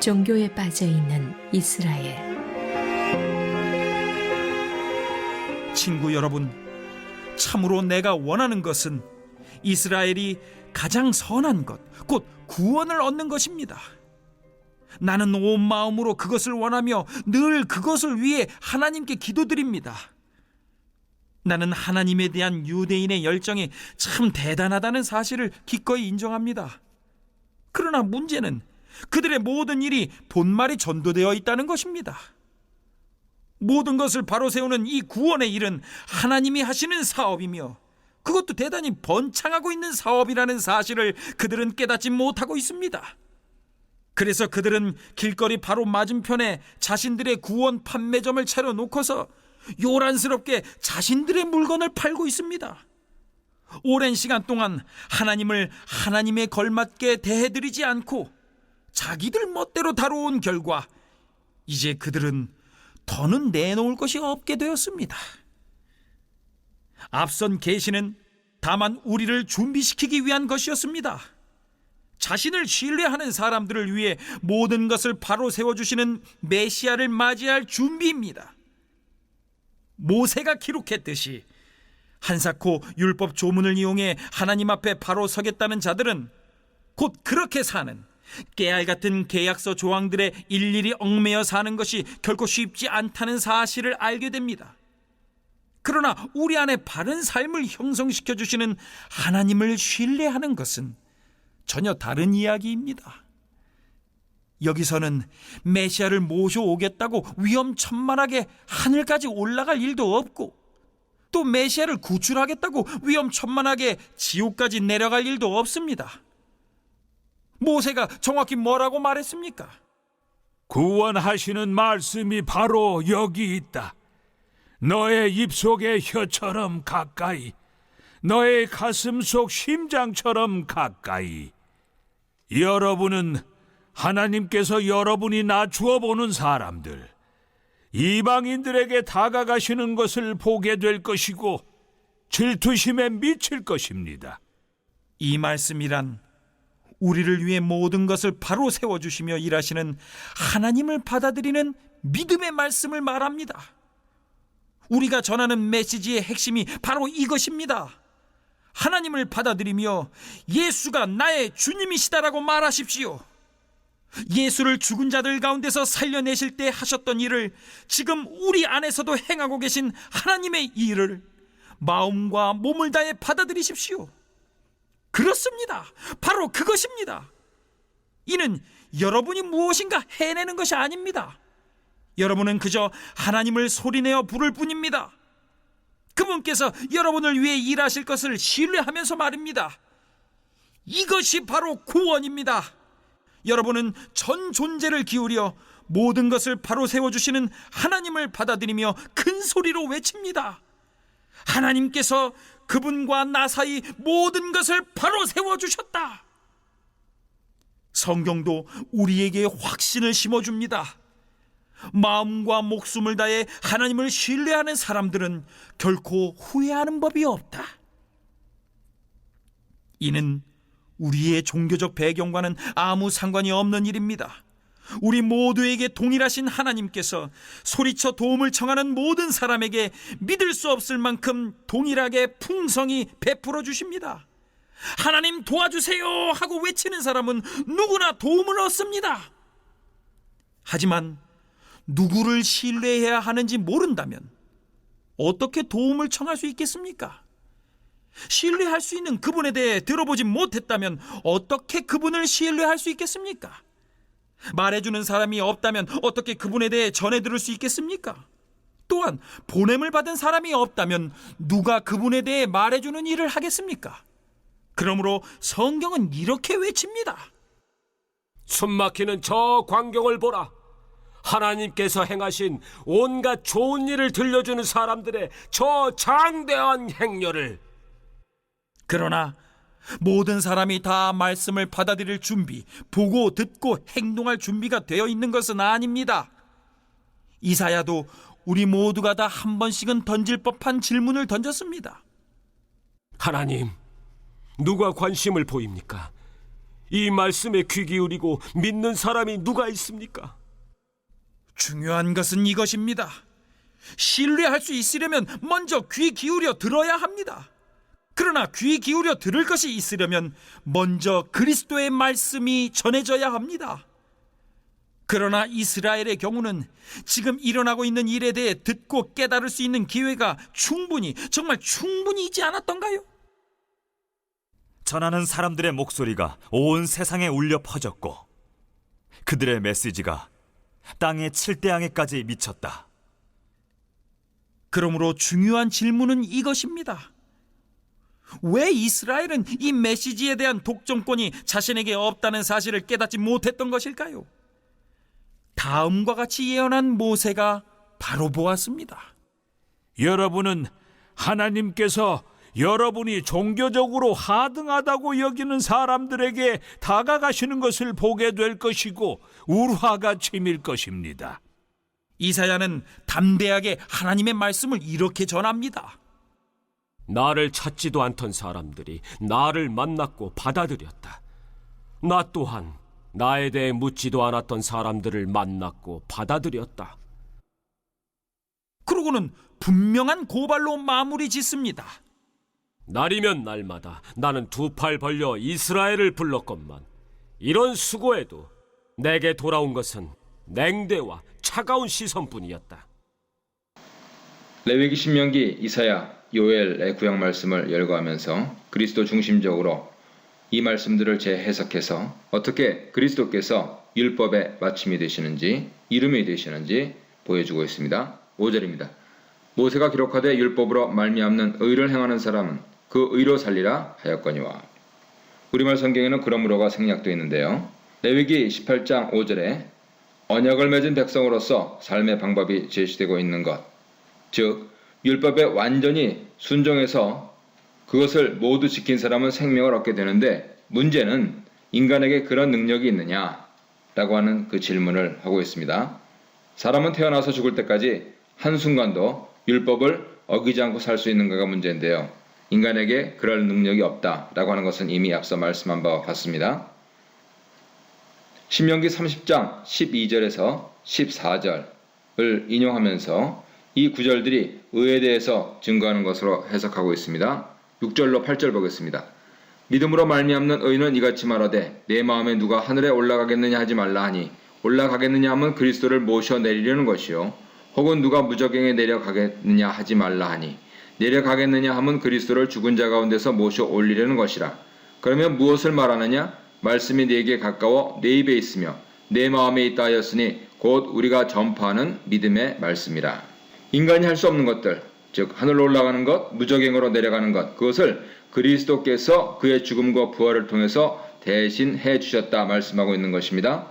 종교에 빠져 있는 이스라엘. 친구 여러분, 참으로 내가 원하는 것은 이스라엘이 가장 선한 것, 곧 구원을 얻는 것입니다. 나는 온 마음으로 그것을 원하며 늘 그것을 위해 하나님께 기도드립니다. 나는 하나님에 대한 유대인의 열정이 참 대단하다는 사실을 기꺼이 인정합니다. 그러나 문제는 그들의 모든 일이 본말이 전도되어 있다는 것입니다. 모든 것을 바로 세우는 이 구원의 일은 하나님이 하시는 사업이며 그것도 대단히 번창하고 있는 사업이라는 사실을 그들은 깨닫지 못하고 있습니다. 그래서 그들은 길거리 바로 맞은편에 자신들의 구원 판매점을 차려놓고서 요란스럽게 자신들의 물건을 팔고 있습니다. 오랜 시간 동안 하나님을 하나님에 걸맞게 대해드리지 않고 자기들 멋대로 다뤄온 결과 이제 그들은 더는 내놓을 것이 없게 되었습니다. 앞선 계시는 다만 우리를 준비시키기 위한 것이었습니다. 자신을 신뢰하는 사람들을 위해 모든 것을 바로 세워주시는 메시아를 맞이할 준비입니다. 모세가 기록했듯이 한사코 율법 조문을 이용해 하나님 앞에 바로 서겠다는 자들은 곧 그렇게 사는 깨알 같은 계약서 조항들에 일일이 얽매여 사는 것이 결코 쉽지 않다는 사실을 알게 됩니다. 그러나 우리 안에 바른 삶을 형성시켜 주시는 하나님을 신뢰하는 것은 전혀 다른 이야기입니다. 여기서는 메시아를 모셔오겠다고 위험천만하게 하늘까지 올라갈 일도 없고 또 메시아를 구출하겠다고 위험천만하게 지옥까지 내려갈 일도 없습니다. 모세가 정확히 뭐라고 말했습니까? 구원하시는 말씀이 바로 여기 있다. 너의 입속의 혀처럼 가까이, 너의 가슴 속 심장처럼 가까이. 여러분은 하나님께서 여러분이 낮추어 보는 사람들, 이방인들에게 다가가시는 것을 보게 될 것이고 질투심에 미칠 것입니다. 이 말씀이란 우리를 위해 모든 것을 바로 세워주시며 일하시는 하나님을 받아들이는 믿음의 말씀을 말합니다. 우리가 전하는 메시지의 핵심이 바로 이것입니다. 하나님을 받아들이며 예수가 나의 주님이시다라고 말하십시오. 예수를 죽은 자들 가운데서 살려내실 때 하셨던 일을 지금 우리 안에서도 행하고 계신 하나님의 일을 마음과 몸을 다해 받아들이십시오. 그렇습니다. 바로 그것입니다. 이는 여러분이 무엇인가 해내는 것이 아닙니다. 여러분은 그저 하나님을 소리내어 부를 뿐입니다. 그분께서 여러분을 위해 일하실 것을 신뢰하면서 말입니다. 이것이 바로 구원입니다. 여러분은 전 존재를 기울여 모든 것을 바로 세워주시는 하나님을 받아들이며 큰 소리로 외칩니다. 하나님께서 그분과 나 사이 모든 것을 바로 세워주셨다. 성경도 우리에게 확신을 심어줍니다. 마음과 목숨을 다해 하나님을 신뢰하는 사람들은 결코 후회하는 법이 없다. 이는 우리의 종교적 배경과는 아무 상관이 없는 일입니다. 우리 모두에게 동일하신 하나님께서 소리쳐 도움을 청하는 모든 사람에게 믿을 수 없을 만큼 동일하게 풍성히 베풀어 주십니다. 하나님 도와주세요 하고 외치는 사람은 누구나 도움을 얻습니다. 하지만 누구를 신뢰해야 하는지 모른다면 어떻게 도움을 청할 수 있겠습니까? 신뢰할 수 있는 그분에 대해 들어보지 못했다면 어떻게 그분을 신뢰할 수 있겠습니까? 말해주는 사람이 없다면 어떻게 그분에 대해 전해 들을 수 있겠습니까? 또한 보냄을 받은 사람이 없다면 누가 그분에 대해 말해주는 일을 하겠습니까? 그러므로 성경은 이렇게 외칩니다. 숨막히는 저 광경을 보라. 하나님께서 행하신 온갖 좋은 일을 들려주는 사람들의 저 장대한 행렬을. 그러나 모든 사람이 다 말씀을 받아들일 준비, 보고 듣고 행동할 준비가 되어 있는 것은 아닙니다. 이사야도 우리 모두가 다 한 번씩은 던질 법한 질문을 던졌습니다. 하나님, 누가 관심을 보입니까? 이 말씀에 귀 기울이고 믿는 사람이 누가 있습니까? 중요한 것은 이것입니다. 신뢰할 수 있으려면 먼저 귀 기울여 들어야 합니다. 그러나 귀 기울여 들을 것이 있으려면 먼저 그리스도의 말씀이 전해져야 합니다. 그러나 이스라엘의 경우는 지금 일어나고 있는 일에 대해 듣고 깨달을 수 있는 기회가 정말 충분히 있지 않았던가요? 전하는 사람들의 목소리가 온 세상에 울려 퍼졌고 그들의 메시지가 땅의 칠대양에까지 미쳤다. 그러므로 중요한 질문은 이것입니다. 왜 이스라엘은 이 메시지에 대한 독점권이 자신에게 없다는 사실을 깨닫지 못했던 것일까요? 다음과 같이 예언한 모세가 바로 보았습니다. 여러분은 하나님께서 여러분이 종교적으로 하등하다고 여기는 사람들에게 다가가시는 것을 보게 될 것이고 울화가 치밀 것입니다. 이사야는 담대하게 하나님의 말씀을 이렇게 전합니다. 나를 찾지도 않던 사람들이 나를 만났고 받아들였다. 나 또한 나에 대해 묻지도 않았던 사람들을 만났고 받아들였다. 그러고는 분명한 고발로 마무리 짓습니다. 날이면 날마다 나는 두 팔 벌려 이스라엘을 불렀건만 이런 수고에도 내게 돌아온 것은 냉대와 차가운 시선뿐이었다. 레위기, 신명기, 이사야, 요엘의 구약 말씀을 열거하면서 그리스도 중심적으로 이 말씀들을 재해석해서 어떻게 그리스도께서 율법의 마침이 되시는지, 이름이 되시는지 보여주고 있습니다. 5절입니다. 모세가 기록하되 율법으로 말미암는 의를 행하는 사람은 그 의로 살리라 하였거니와. 우리말 성경에는 그러므로가 생략되어 있는데요. 레위기 18장 5절에 언약을 맺은 백성으로서 삶의 방법이 제시되고 있는 것, 즉 율법에 완전히 순종해서 그것을 모두 지킨 사람은 생명을 얻게 되는데 문제는 인간에게 그런 능력이 있느냐라고 하는 그 질문을 하고 있습니다. 사람은 태어나서 죽을 때까지 한순간도 율법을 어기지 않고 살 수 있는가가 문제인데요. 인간에게 그럴 능력이 없다라고 하는 것은 이미 앞서 말씀한 바와 같습니다. 신명기 30장 12절에서 14절을 인용하면서 이 구절들이 의에 대해서 증거하는 것으로 해석하고 있습니다. 6절로 8절 보겠습니다. 믿음으로 말미암는 의는 이같이 말하되 내 마음에 누가 하늘에 올라가겠느냐 하지 말라 하니 올라가겠느냐 하면 그리스도를 모셔 내리려는 것이요 혹은 누가 무저갱에 내려가겠느냐 하지 말라 하니 내려가겠느냐 하면 그리스도를 죽은 자 가운데서 모셔 올리려는 것이라. 그러면 무엇을 말하느냐? 말씀이 내게 가까워 내 입에 있으며 내 마음에 있다 하였으니 곧 우리가 전파하는 믿음의 말씀이라. 인간이 할 수 없는 것들, 즉 하늘로 올라가는 것, 무저갱으로 내려가는 것, 그것을 그리스도께서 그의 죽음과 부활을 통해서 대신 해주셨다 말씀하고 있는 것입니다.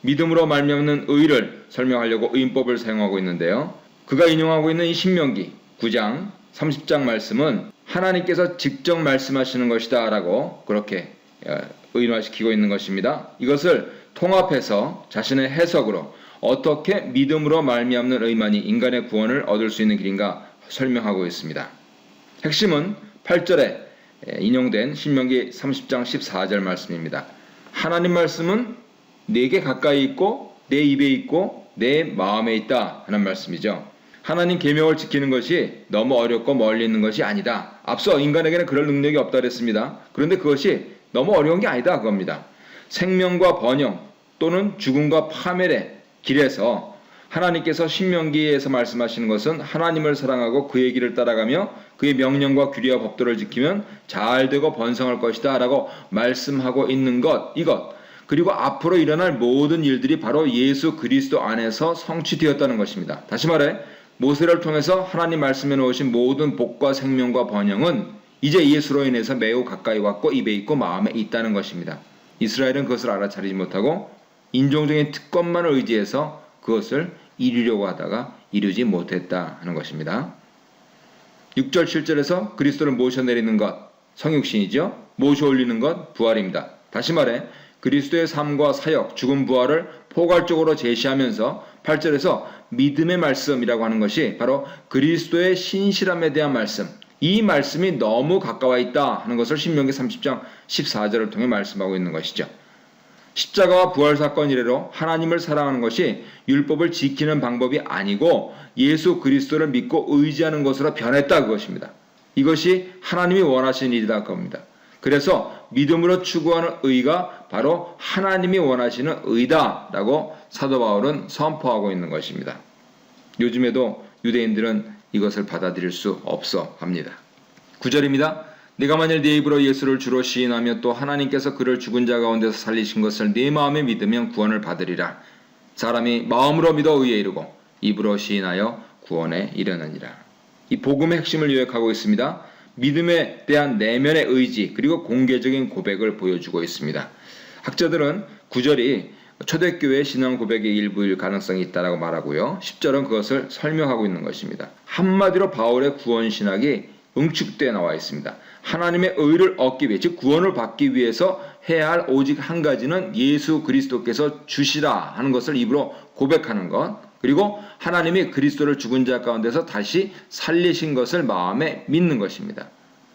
믿음으로 말미암는 의를 설명하려고 의인법을 사용하고 있는데요. 그가 인용하고 있는 이 신명기 9장 30장 말씀은 하나님께서 직접 말씀하시는 것이다 라고 그렇게 의인화시키고 있는 것입니다. 이것을 통합해서 자신의 해석으로 어떻게 믿음으로 말미암는 의만이 인간의 구원을 얻을 수 있는 길인가 설명하고 있습니다. 핵심은 8절에 인용된 신명기 30장 14절 말씀입니다. 하나님 말씀은 내게 가까이 있고 내 입에 있고 내 마음에 있다 하는 말씀이죠. 하나님 계명을 지키는 것이 너무 어렵고 멀리 있는 것이 아니다. 앞서 인간에게는 그럴 능력이 없다 그랬습니다. 그런데 그것이 너무 어려운 게 아니다 그겁니다. 생명과 번영 또는 죽음과 파멸의 길에서 하나님께서 신명기에서 말씀하시는 것은 하나님을 사랑하고 그의 길을 따라가며 그의 명령과 규례와 법도를 지키면 잘되고 번성할 것이다 라고 말씀하고 있는 것, 이것 그리고 앞으로 일어날 모든 일들이 바로 예수 그리스도 안에서 성취되었다는 것입니다. 다시 말해 모세를 통해서 하나님 말씀해 놓으신 모든 복과 생명과 번영은 이제 예수로 인해서 매우 가까이 왔고 입에 있고 마음에 있다는 것입니다. 이스라엘은 그것을 알아차리지 못하고 인종적인 특권만을 의지해서 그것을 이루려고 하다가 이루지 못했다 하는 것입니다. 6절 7절에서 그리스도를 모셔내리는 것 성육신이죠. 모셔 올리는 것 부활입니다. 다시 말해 그리스도의 삶과 사역, 죽음, 부활을 포괄적으로 제시하면서 8절에서 믿음의 말씀이라고 하는 것이 바로 그리스도의 신실함에 대한 말씀, 이 말씀이 너무 가까워 있다 하는 것을 신명기 30장 14절을 통해 말씀하고 있는 것이죠. 십자가와 부활 사건 이래로 하나님을 사랑하는 것이 율법을 지키는 방법이 아니고 예수 그리스도를 믿고 의지하는 것으로 변했다 그것입니다. 이것이 하나님이 원하시는 일이다 그겁니다. 그래서 믿음으로 추구하는 의가 바로 하나님이 원하시는 의다라고 사도 바울은 선포하고 있는 것입니다. 요즘에도 유대인들은 이것을 받아들일 수 없어 합니다. 9절입니다. 네가 만일 네 입으로 예수를 주로 시인하며 또 하나님께서 그를 죽은 자 가운데서 살리신 것을 네 마음에 믿으면 구원을 받으리라. 사람이 마음으로 믿어 의에 이르고 입으로 시인하여 구원에 이르느니라. 이 복음의 핵심을 요약하고 있습니다. 믿음에 대한 내면의 의지 그리고 공개적인 고백을 보여주고 있습니다. 학자들은 9절이 초대교회 신앙 고백의 일부일 가능성이 있다고 말하고요. 10절은 그것을 설명하고 있는 것입니다. 한마디로 바울의 구원 신학이 응축되어 나와 있습니다. 하나님의 의를 얻기 위해, 즉 구원을 받기 위해서 해야 할 오직 한 가지는 예수 그리스도께서 주시라 하는 것을 입으로 고백하는 것, 그리고 하나님이 그리스도를 죽은 자 가운데서 다시 살리신 것을 마음에 믿는 것입니다.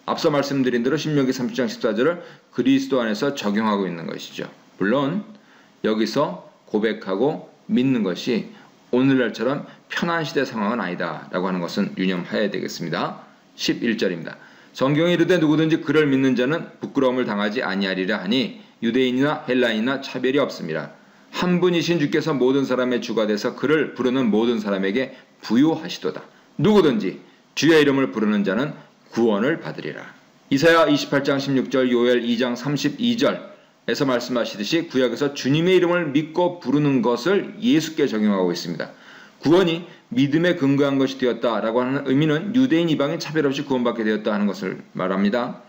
앞서 말씀드린 대로 신명기 30장 14절을 그리스도 안에서 적용하고 있는 것이죠. 물론 여기서 고백하고 믿는 것이 오늘날처럼 편한 시대 상황은 아니다 라고 하는 것은 유념해야 되겠습니다. 11절입니다. 성경에 이르되 누구든지 그를 믿는 자는 부끄러움을 당하지 아니하리라 하니 유대인이나 헬라인이나 차별이 없습니다. 한 분이신 주께서 모든 사람의 주가 돼서 그를 부르는 모든 사람에게 부요하시도다. 누구든지 주의 이름을 부르는 자는 구원을 받으리라. 이사야 28장 16절, 요엘 2장 32절에서 말씀하시듯이 구약에서 주님의 이름을 믿고 부르는 것을 예수께 적용하고 있습니다. 구원이 믿음에 근거한 것이 되었다라고 하는 의미는 유대인 이방인 차별 없이 구원받게 되었다 하는 것을 말합니다.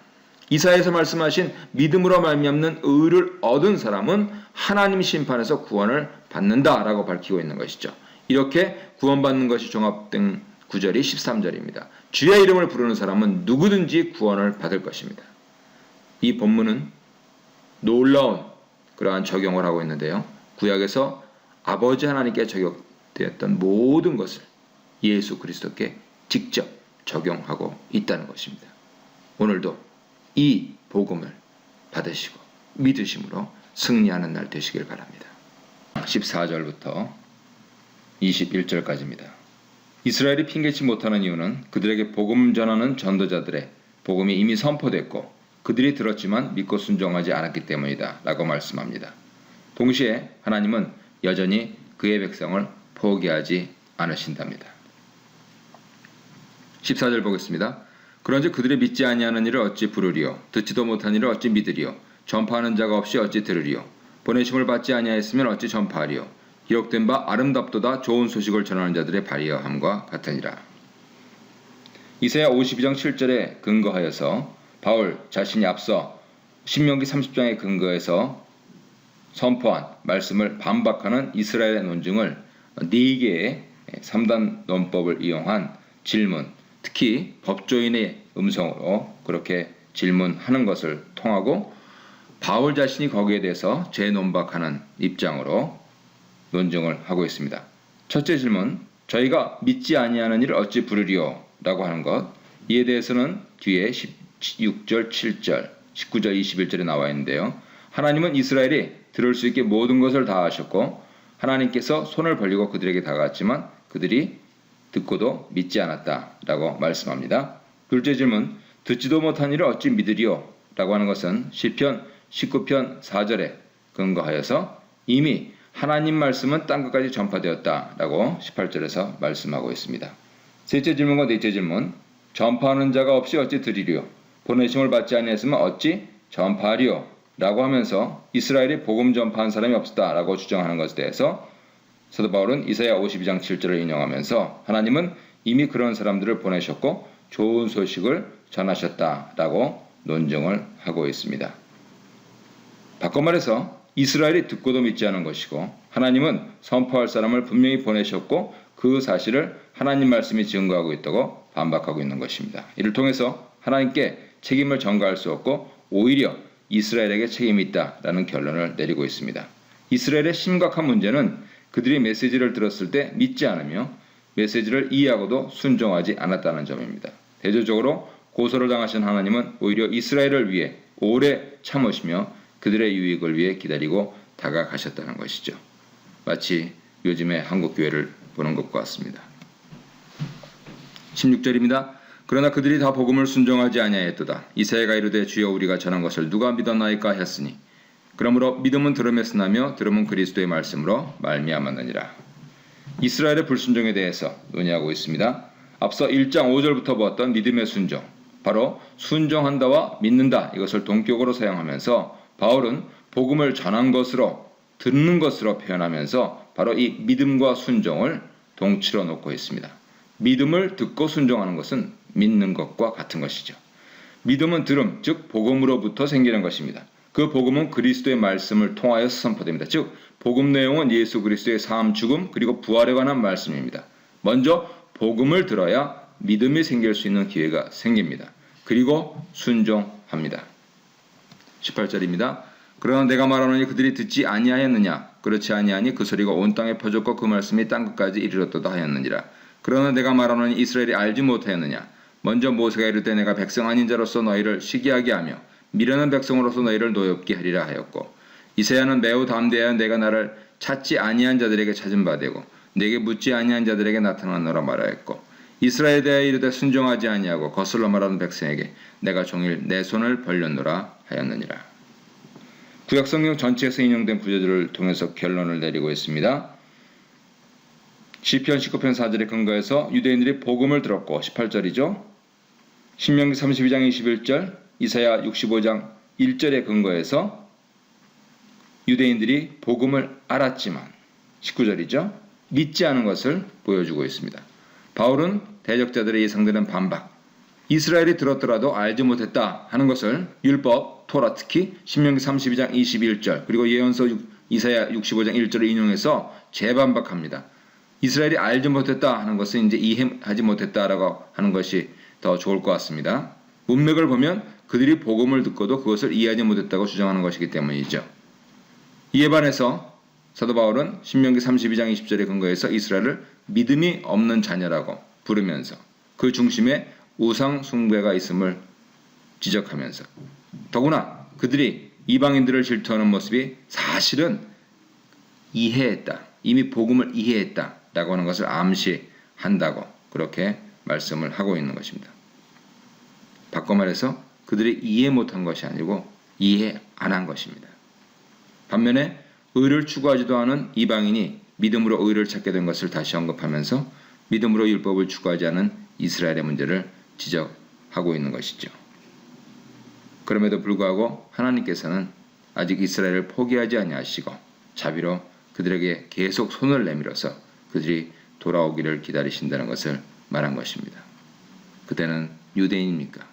이사야에서 말씀하신 믿음으로 말미암는 의를 얻은 사람은 하나님 심판에서 구원을 받는다라고 밝히고 있는 것이죠. 이렇게 구원받는 것이 종합된 구절이 13절입니다. 주의 이름을 부르는 사람은 누구든지 구원을 받을 것입니다. 이 본문은 놀라운 그러한 적용을 하고 있는데요. 구약에서 아버지 하나님께 적용되었던 모든 것을 예수 그리스도께 직접 적용하고 있다는 것입니다. 오늘도 이 복음을 받으시고 믿으심으로 승리하는 날 되시길 바랍니다. 14절부터 21절까지입니다. 이스라엘이 핑계치 못하는 이유는 그들에게 복음 전하는 전도자들의 복음이 이미 선포됐고 그들이 들었지만 믿고 순종하지 않았기 때문이다 라고 말씀합니다. 동시에 하나님은 여전히 그의 백성을 포기하지 않으신답니다. 14절 보겠습니다. 그런즉 그들이 믿지 아니하는 일을 어찌 부르리요 듣지도 못한 일을 어찌 믿으리요 전파하는 자가 없이 어찌 들으리요 보내심을 받지 아니하였으면 어찌 전파하리요 기록된 바 아름답도다 좋은 소식을 전하는 자들의 발이여함과 같으니라. 이사야 52장 7절에 근거하여서 바울 자신이 앞서 신명기 30장에 근거해서 선포한 말씀을 반박하는 이스라엘의 논증을 4개의 3단 논법을 이용한 질문, 특히 법조인의 음성으로 그렇게 질문하는 것을 통하고 바울 자신이 거기에 대해서 재논박하는 입장으로 논증을 하고 있습니다. 첫째 질문, 저희가 믿지 아니하는 일을 어찌 부르리요? 라고 하는 것, 이에 대해서는 뒤에 16절, 7절, 19절, 21절에 나와 있는데요. 하나님은 이스라엘이 들을 수 있게 모든 것을 다 하셨고 하나님께서 손을 벌리고 그들에게 다가갔지만 그들이 듣고도 믿지 않았다라고 말씀합니다. 둘째 질문, 듣지도 못한 일을 어찌 믿으리요? 라고 하는 것은 시편 19편 4절에 근거하여서 이미 하나님 말씀은 땅끝까지 전파되었다라고 18절에서 말씀하고 있습니다. 셋째 질문과 넷째 질문, 전파하는 자가 없이 어찌 들으리요? 보내심을 받지 아니했으면 어찌 전파하리요? 라고 하면서 이스라엘이 복음 전파한 사람이 없었다라고 주장하는 것에 대해서 사도 바울은 이사야 52장 7절을 인용하면서 하나님은 이미 그런 사람들을 보내셨고 좋은 소식을 전하셨다라고 논증을 하고 있습니다. 바꿔 말해서 이스라엘이 듣고도 믿지 않은 것이고 하나님은 선포할 사람을 분명히 보내셨고 그 사실을 하나님 말씀이 증거하고 있다고 반박하고 있는 것입니다. 이를 통해서 하나님께 책임을 전가할 수 없고 오히려 이스라엘에게 책임이 있다라는 결론을 내리고 있습니다. 이스라엘의 심각한 문제는 그들이 메시지를 들었을 때 믿지 않으며 메시지를 이해하고도 순종하지 않았다는 점입니다. 대조적으로 고소를 당하신 하나님은 오히려 이스라엘을 위해 오래 참으시며 그들의 유익을 위해 기다리고 다가가셨다는 것이죠. 마치 요즘의 한국 교회를 보는 것과 같습니다. 16절입니다. 그러나 그들이 다 복음을 순종하지 아니하였도다. 이사야가 이르되 주여 우리가 전한 것을 누가 믿었나이까 하였으니 그러므로 믿음은 들음에서 나며 들음은 그리스도의 말씀으로 말미암았느니라. 이스라엘의 불순종에 대해서 논의하고 있습니다. 앞서 1장 5절부터 보았던 믿음의 순종, 바로 순종한다와 믿는다 이것을 동격으로 사용하면서 바울은 복음을 전한 것으로 듣는 것으로 표현하면서 바로 이 믿음과 순종을 동치러 놓고 있습니다. 믿음을 듣고 순종하는 것은 믿는 것과 같은 것이죠. 믿음은 들음, 즉 복음으로부터 생기는 것입니다. 그 복음은 그리스도의 말씀을 통하여서 선포됩니다. 즉 복음 내용은 예수 그리스도의 삶, 죽음, 그리고 부활에 관한 말씀입니다. 먼저 복음을 들어야 믿음이 생길 수 있는 기회가 생깁니다. 그리고 순종합니다. 18절입니다. 그러나 내가 말하노니 그들이 듣지 아니하였느냐? 그렇지 아니하니 그 소리가 온 땅에 퍼졌고 그 말씀이 땅끝까지 이르렀도다 하였느니라. 그러나 내가 말하노니 이스라엘이 알지 못하였느냐? 먼저 모세가 이르되 내가 백성 아닌 자로서 너희를 시기하게 하며 미련한 백성으로서 너희를 노엽게 하리라 하였고, 이사야는 매우 담대하여 내가 나를 찾지 아니한 자들에게 찾은 바 되고 내게 묻지 아니한 자들에게 나타나노라 말하였고, 이스라엘에 대하여 이르되 순종하지 아니하고 거슬러 말하는 백성에게 내가 종일 내 손을 벌렸노라 하였느니라. 구약성경 전체에서 인용된 구절들을 통해서 결론을 내리고 있습니다. 시편 19편 4절에 근거해서 유대인들이 복음을 들었고 18절이죠. 신명기 32장 21절, 이사야 65장 1절에 근거해서 유대인들이 복음을 알았지만 19절이죠. 믿지 않은 것을 보여주고 있습니다. 바울은 대적자들의 예상되는 반박, 이스라엘이 들었더라도 알지 못했다 하는 것을 율법, 토라, 특히 신명기 32장 21절 그리고 예언서 이사야 65장 1절을 인용해서 재반박합니다. 이스라엘이 알지 못했다 하는 것은 이제 이해하지 못했다라고 하는 것이 더 좋을 것 같습니다. 문맥을 보면 그들이 복음을 듣고도 그것을 이해하지 못했다고 주장하는 것이기 때문이죠. 이에 반해서 사도 바울은 신명기 32장 20절에 근거해서 이스라엘을 믿음이 없는 자녀라고 부르면서 그 중심에 우상 숭배가 있음을 지적하면서 더구나 그들이 이방인들을 질투하는 모습이 사실은 이해했다, 이미 복음을 이해했다라고 하는 것을 암시한다고 그렇게 말씀을 하고 있는 것입니다. 바꿔 말해서 그들이 이해 못한 것이 아니고 이해 안 한 것입니다. 반면에 의를 추구하지도 않은 이방인이 믿음으로 의를 찾게 된 것을 다시 언급하면서 믿음으로 율법을 추구하지 않은 이스라엘의 문제를 지적하고 있는 것이죠. 그럼에도 불구하고 하나님께서는 아직 이스라엘을 포기하지 아니하시고 자비로 그들에게 계속 손을 내밀어서 그들이 돌아오기를 기다리신다는 것을 말한 것입니다. 그때는 유대인입니까?